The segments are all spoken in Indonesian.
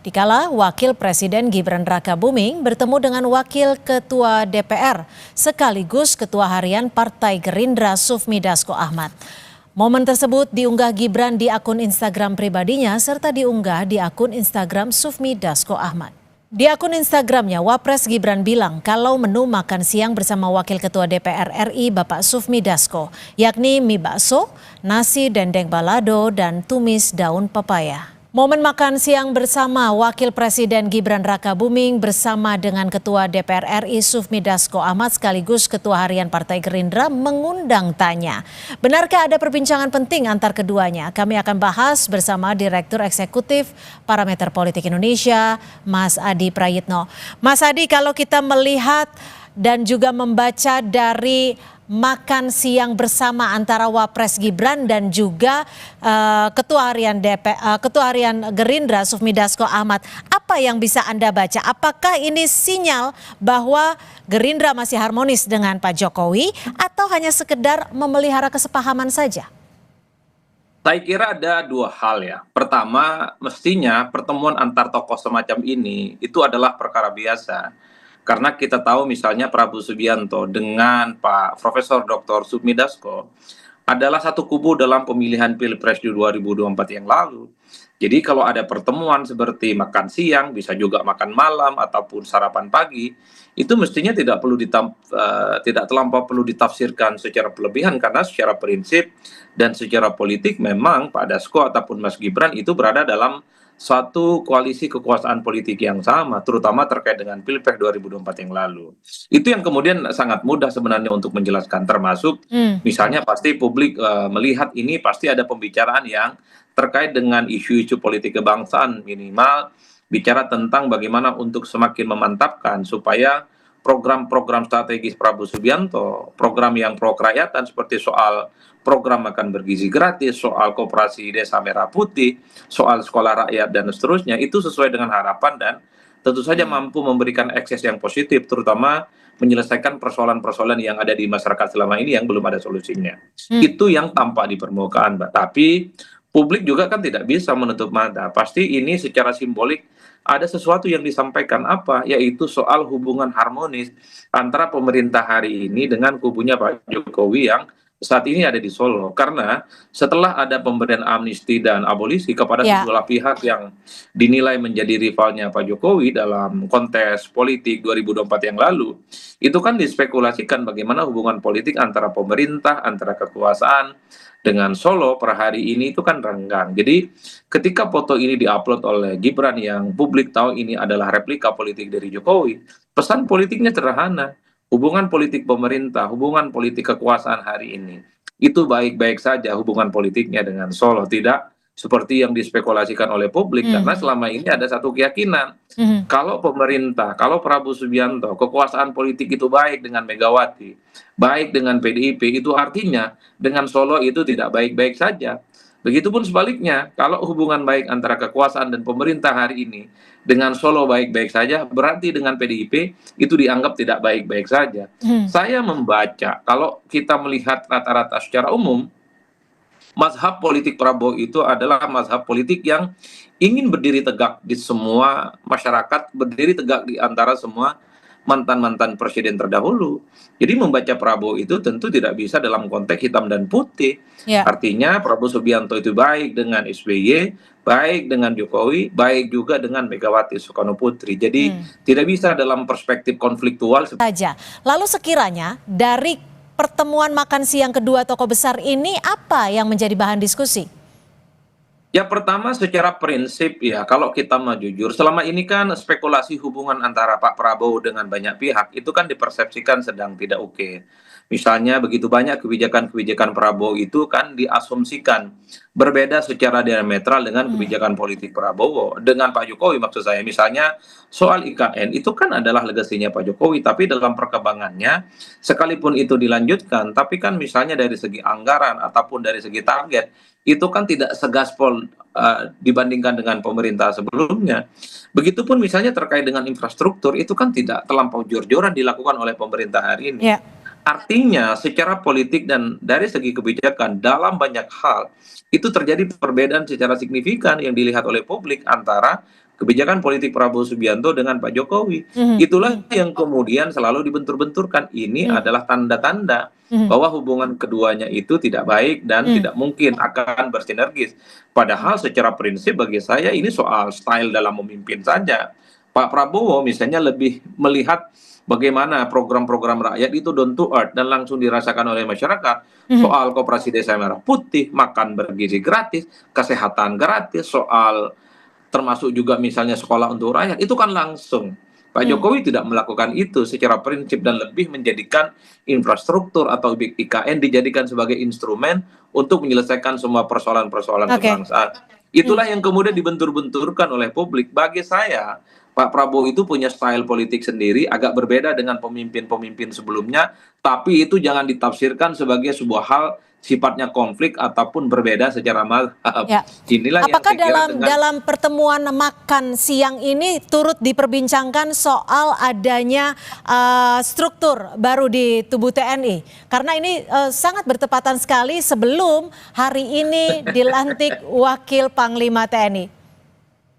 Dikala Wakil Presiden Gibran Rakabuming bertemu dengan Wakil Ketua DPR sekaligus Ketua Harian Partai Gerindra Sufmi Dasko Ahmad. Momen tersebut diunggah Gibran di akun Instagram pribadinya serta diunggah di akun Instagram Sufmi Dasko Ahmad. Di akun Instagramnya, Wapres Gibran bilang kalau menu makan siang bersama Wakil Ketua DPR RI Bapak Sufmi Dasko, yakni mie bakso, nasi dendeng balado, dan tumis daun pepaya. Momen makan siang bersama Wakil Presiden Gibran Rakabuming bersama dengan Ketua DPR RI Sufmi Dasko Ahmad sekaligus Ketua Harian Partai Gerindra mengundang tanya. Benarkah ada perbincangan penting antar keduanya? Kami akan bahas bersama Direktur Eksekutif Parameter Politik Indonesia, Mas Adi Prayitno. Mas Adi, kalau kita melihat dan juga membaca dari makan siang bersama antara Wapres Gibran dan juga Ketua Harian Gerindra Sufmi Dasko Ahmad, apa yang bisa Anda baca? Apakah ini sinyal bahwa Gerindra masih harmonis dengan Pak Jokowi atau hanya sekedar memelihara kesepahaman saja? Saya kira ada dua hal ya. Pertama, mestinya pertemuan antar tokoh semacam ini itu adalah perkara biasa. Karena kita tahu misalnya Prabowo Subianto dengan Pak Profesor Dr. Sufmi Dasko adalah satu kubu dalam pemilihan Pilpres di 2024 yang lalu. Jadi kalau ada pertemuan seperti makan siang, bisa juga makan malam ataupun sarapan pagi, itu mestinya tidak terlampau perlu ditafsirkan secara berlebihan karena secara prinsip dan secara politik memang Pak Dasko ataupun Mas Gibran itu berada dalam suatu koalisi kekuasaan politik yang sama, terutama terkait dengan Pilpres 2024 yang lalu. Itu yang kemudian sangat mudah sebenarnya untuk menjelaskan, termasuk misalnya pasti publik melihat ini pasti ada pembicaraan yang terkait dengan isu-isu politik kebangsaan, minimal bicara tentang bagaimana untuk semakin memantapkan supaya program-program strategis Prabowo Subianto, program yang pro kerakyatan seperti soal program makan bergizi gratis, soal koperasi desa merah putih, soal sekolah rakyat dan seterusnya, itu sesuai dengan harapan dan tentu saja mampu memberikan akses yang positif, terutama menyelesaikan persoalan-persoalan yang ada di masyarakat selama ini yang belum ada solusinya. Itu yang tampak di permukaan, Mbak. Tapi publik juga kan tidak bisa menutup mata. Pasti ini secara simbolik ada sesuatu yang disampaikan apa, yaitu soal hubungan harmonis antara pemerintah hari ini dengan kubunya Pak Jokowi yang saat ini ada di Solo. Karena setelah ada pemberian amnesti dan abolisi kepada sejumlah pihak yang dinilai menjadi rivalnya Pak Jokowi dalam kontes politik 2024 yang lalu, itu kan dispekulasikan bagaimana hubungan politik antara pemerintah, antara kekuasaan dengan Solo per hari ini itu kan renggang. Jadi ketika foto ini diupload oleh Gibran yang publik tahu ini adalah replika politik dari Jokowi, pesan politiknya sederhana. Hubungan politik pemerintah, hubungan politik kekuasaan hari ini, itu baik-baik saja hubungan politiknya dengan Solo. Tidak seperti yang dispekulasikan oleh publik, karena selama ini ada satu keyakinan. Kalau pemerintah, kalau Prabowo Subianto, kekuasaan politik itu baik dengan Megawati, baik dengan PDIP, itu artinya dengan Solo itu tidak baik-baik saja. Begitupun sebaliknya, kalau hubungan baik antara kekuasaan dan pemerintah hari ini dengan Solo baik-baik saja, berarti dengan PDIP itu dianggap tidak baik-baik saja. Saya membaca, kalau kita melihat rata-rata secara umum, mazhab politik Prabowo itu adalah mazhab politik yang ingin berdiri tegak di semua masyarakat, berdiri tegak di antara semua mantan-mantan presiden terdahulu. Jadi membaca Prabowo itu tentu tidak bisa dalam konteks hitam dan putih. Artinya Prabowo Subianto itu baik dengan SBY, baik dengan Jokowi, baik juga dengan Megawati Soekarno Putri. Jadi tidak bisa dalam perspektif konfliktual saja. Lalu sekiranya dari pertemuan makan siang kedua tokoh besar ini apa yang menjadi bahan diskusi? Ya pertama secara prinsip ya, kalau kita mau jujur, selama ini kan spekulasi hubungan antara Pak Prabowo dengan banyak pihak itu kan dipersepsikan sedang tidak oke. Misalnya begitu banyak kebijakan-kebijakan Prabowo itu kan diasumsikan berbeda secara diametral dengan kebijakan politik Prabowo dengan Pak Jokowi, maksud saya. Misalnya soal IKN itu kan adalah legasinya Pak Jokowi, tapi dalam perkembangannya sekalipun itu dilanjutkan, tapi kan misalnya dari segi anggaran ataupun dari segi target itu kan tidak segaspol dibandingkan dengan pemerintah sebelumnya. Begitupun misalnya terkait dengan infrastruktur itu kan tidak terlampau jor-joran dilakukan oleh pemerintah hari ini. Artinya secara politik dan dari segi kebijakan dalam banyak hal itu terjadi perbedaan secara signifikan yang dilihat oleh publik antara kebijakan politik Prabowo Subianto dengan Pak Jokowi. Mhm, Itulah mhm, yang kemudian selalu dibentur-benturkan. Ini mhm, adalah tanda-tanda mhm, bahwa hubungan keduanya itu tidak baik dan mhm, tidak mungkin akan bersinergis. Padahal secara prinsip bagi saya ini soal style dalam memimpin saja. Pak Prabowo misalnya lebih melihat bagaimana program-program rakyat itu down to earth dan langsung dirasakan oleh masyarakat. mhm. Soal koperasi desa merah putih, makan bergizi gratis, kesehatan gratis, soal termasuk juga misalnya sekolah untuk rakyat, itu kan langsung. Pak Mhm. Jokowi tidak melakukan itu secara prinsip dan lebih menjadikan infrastruktur atau IKN dijadikan sebagai instrumen untuk menyelesaikan semua persoalan-persoalan Oke. kebangsaan. Mhm. Itulah yang kemudian dibentur-benturkan oleh publik. Bagi saya, Pak Prabowo itu punya style politik sendiri, agak berbeda dengan pemimpin-pemimpin sebelumnya, tapi itu jangan ditafsirkan sebagai sebuah hal sifatnya konflik ataupun berbeda secara mazhab. Ya. Inilah yang Apakah saya kira dalam dengan dalam pertemuan makan siang ini turut diperbincangkan soal adanya struktur baru di tubuh TNI? Karena ini sangat bertepatan sekali sebelum hari ini dilantik Wakil Panglima TNI.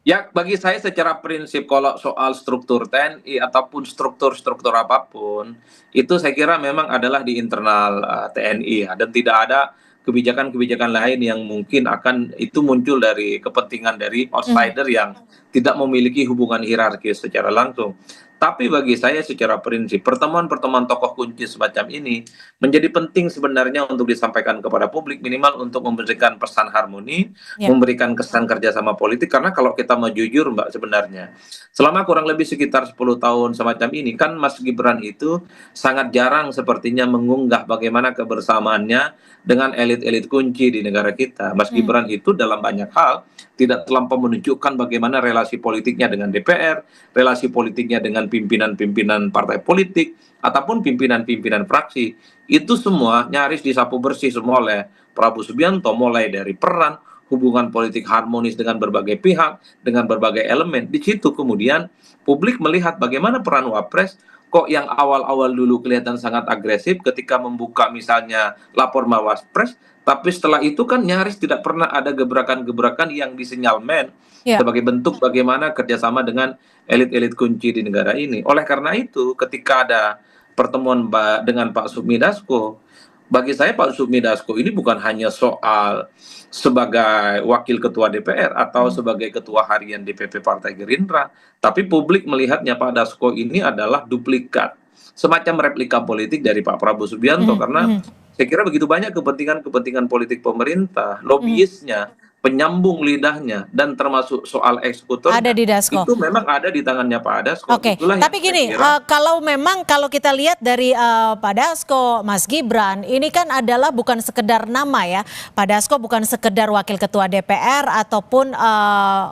ya, bagi saya secara prinsip kalau soal struktur TNI ataupun struktur-struktur apapun, itu saya kira memang adalah di internal TNI ya, dan tidak ada kebijakan-kebijakan lain yang mungkin akan itu muncul dari kepentingan dari Mhm. outsider yang tidak memiliki hubungan hierarkis secara langsung. Tapi bagi saya secara prinsip, pertemuan-pertemuan tokoh kunci semacam ini menjadi penting sebenarnya untuk disampaikan kepada publik, minimal untuk memberikan pesan harmoni, Ya. memberikan kesan kerjasama politik. Karena kalau kita mau jujur Mbak, sebenarnya selama kurang lebih sekitar 10 tahun semacam ini kan Mas Gibran itu sangat jarang sepertinya mengunggah bagaimana kebersamaannya dengan elit-elit kunci di negara kita. Mas Mhm. Gibran itu dalam banyak hal tidak terlampau menunjukkan bagaimana relasi politiknya dengan DPR, relasi politiknya dengan pimpinan-pimpinan partai politik ataupun pimpinan-pimpinan fraksi. Itu semua nyaris disapu bersih semua oleh Prabowo Subianto, mulai dari peran, hubungan politik harmonis dengan berbagai pihak, dengan berbagai elemen. Di situ kemudian publik melihat bagaimana peran Wapres kok yang awal-awal dulu kelihatan sangat agresif ketika membuka misalnya lapor Mawapres, tapi setelah itu kan nyaris tidak pernah ada gebrakan-gebrakan yang disinyalmen Ya. sebagai bentuk bagaimana kerjasama dengan elit-elit kunci di negara ini. Oleh karena itu, ketika ada pertemuan dengan Pak Sufmi Dasko, bagi saya Pak Sufmi Dasko ini bukan hanya soal sebagai wakil ketua DPR atau Mhm. sebagai ketua harian DPP Partai Gerindra, tapi publik melihatnya Pak Dasko ini adalah duplikat, semacam replika politik dari Pak Prabowo Subianto, Mhm. karena Mhm. saya kira begitu banyak kepentingan-kepentingan politik pemerintah, Mhm. lobiisnya, penyambung lidahnya, dan termasuk soal Ada eksekutornya, di Dasko. itu memang ada di tangannya Pak Dasko. Oke, Itulah yang tapi saya gini, kira. kalau memang kalau kita lihat dari Pak Dasko, Mas Gibran, ini kan adalah bukan sekedar nama ya. Pak Dasko bukan sekedar wakil ketua DPR ataupun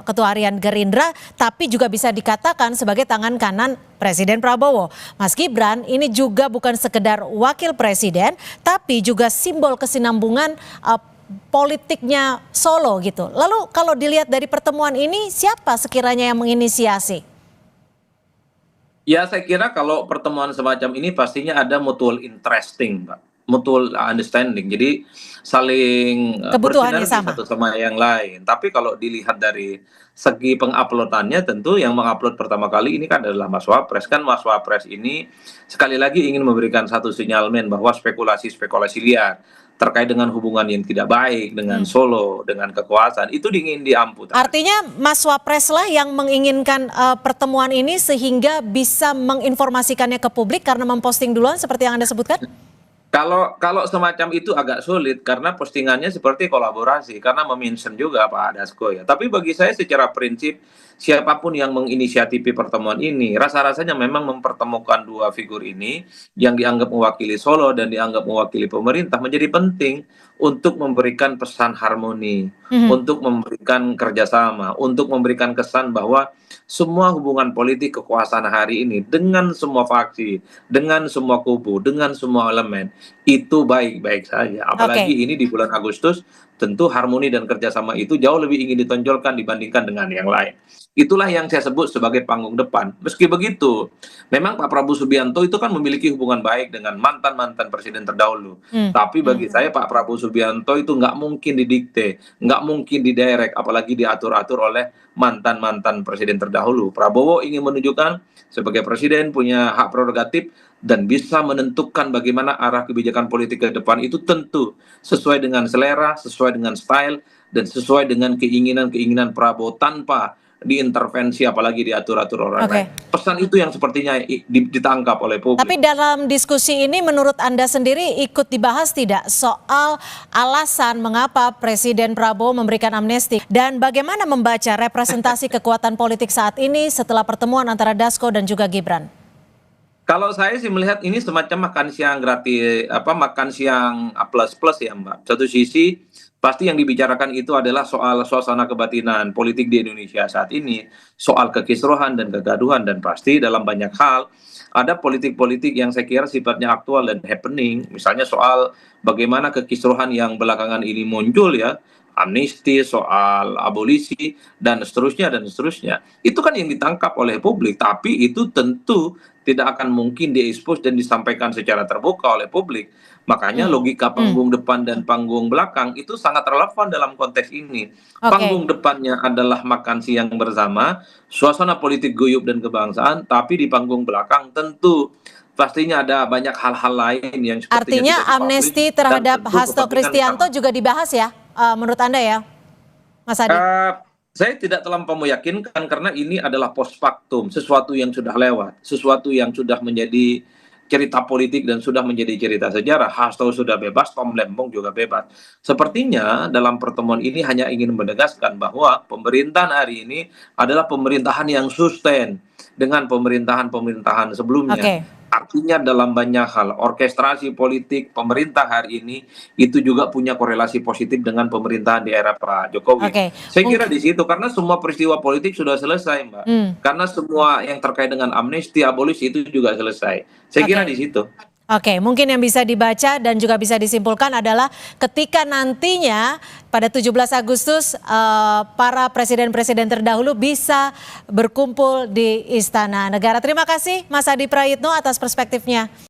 ketua harian Gerindra, tapi juga bisa dikatakan sebagai tangan kanan Presiden Prabowo. Mas Gibran ini juga bukan sekedar wakil presiden, tapi juga simbol kesinambungan politiknya Solo gitu. Lalu kalau dilihat dari pertemuan ini, siapa sekiranya yang menginisiasi? Ya, saya kira kalau pertemuan semacam ini pastinya ada mutual interesting, Mbak. Mutual understanding. Jadi saling Kebutuhannya bersinergi sama. satu sama yang lain. Tapi kalau dilihat dari segi penguploadannya, tentu yang mengupload pertama kali ini kan adalah Mas Wapres. Kan Mas Wapres ini sekali lagi ingin memberikan satu sinyalmen bahwa spekulasi-spekulasi liar terkait dengan hubungan yang tidak baik dengan Hmm. Solo, dengan kekuasaan, itu ingin diamputasi. Artinya Mas Wapres lah yang menginginkan pertemuan ini sehingga bisa menginformasikannya ke publik karena memposting duluan seperti yang Anda sebutkan? Kalau kalau semacam itu agak sulit karena postingannya seperti kolaborasi, karena mention juga Pak Dasko ya. Tapi bagi saya secara prinsip, siapapun yang menginisiatifi pertemuan ini, rasa-rasanya memang mempertemukan dua figur ini yang dianggap mewakili Solo dan dianggap mewakili pemerintah menjadi penting untuk memberikan pesan harmoni, Mhm. untuk memberikan kerjasama, untuk memberikan kesan bahwa semua hubungan politik kekuasaan hari ini dengan semua faksi, dengan semua kubu, dengan semua elemen itu baik-baik saja. Oke. Apalagi ini di bulan Agustus tentu harmoni dan kerjasama itu jauh lebih ingin ditonjolkan dibandingkan dengan yang lain. Itulah yang saya sebut sebagai panggung depan. Meski begitu, memang Pak Prabowo Subianto itu kan memiliki hubungan baik dengan mantan-mantan presiden terdahulu. Tapi bagi saya Pak Prabowo Subianto itu nggak mungkin didikte, nggak mungkin didirect, apalagi diatur-atur oleh mantan-mantan presiden terdahulu. Prabowo ingin menunjukkan sebagai presiden punya hak prerogatif dan bisa menentukan bagaimana arah kebijakan politik ke depan itu tentu sesuai dengan selera, sesuai dengan style, dan sesuai dengan keinginan-keinginan Prabowo tanpa diintervensi apalagi diatur-atur orang lain. Pesan itu yang sepertinya ditangkap oleh publik. Tapi dalam diskusi ini menurut Anda sendiri ikut dibahas tidak soal alasan mengapa Presiden Prabowo memberikan amnesti dan bagaimana membaca representasi kekuatan politik saat ini setelah pertemuan antara Dasko dan juga Gibran? Kalau saya sih melihat ini semacam makan siang gratis, makan siang plus ya Mbak. Satu sisi pasti yang dibicarakan itu adalah soal suasana kebatinan politik di Indonesia saat ini, soal kekisruhan dan kegaduhan, dan pasti dalam banyak hal ada politik-politik yang saya kira sifatnya aktual dan happening, misalnya soal bagaimana kekisruhan yang belakangan ini muncul ya, amnesti, soal abolisi, dan seterusnya, dan seterusnya. Itu kan yang ditangkap oleh publik, tapi itu tentu tidak akan mungkin diekspos dan disampaikan secara terbuka oleh publik. Makanya logika panggung depan dan panggung belakang itu sangat relevan dalam konteks ini. Panggung depannya adalah makan siang bersama, suasana politik guyup dan kebangsaan, tapi di panggung belakang tentu pastinya ada banyak hal-hal lain yang sepertinya artinya amnesti terhadap Hasto Kristianto juga dibahas ya, menurut Anda ya, Mas Adi? Saya tidak terlampau meyakinkan karena ini adalah post factum, sesuatu yang sudah lewat, sesuatu yang sudah menjadi cerita politik dan sudah menjadi cerita sejarah. Hasto sudah bebas, Tom Lembong juga bebas. Sepertinya dalam pertemuan ini hanya ingin menegaskan bahwa pemerintahan hari ini adalah pemerintahan yang sustain dengan pemerintahan-pemerintahan sebelumnya. Artinya dalam banyak hal, orkestrasi politik pemerintah hari ini itu juga punya korelasi positif dengan pemerintahan di era Pak Jokowi. Saya kira di situ, karena semua peristiwa politik sudah selesai, Mbak. Karena semua yang terkait dengan amnesti, abolisi itu juga selesai. Saya kira di situ. Mungkin yang bisa dibaca dan juga bisa disimpulkan adalah ketika nantinya pada 17 Agustus para presiden-presiden terdahulu bisa berkumpul di Istana Negara. Terima kasih Mas Adi Prayitno atas perspektifnya.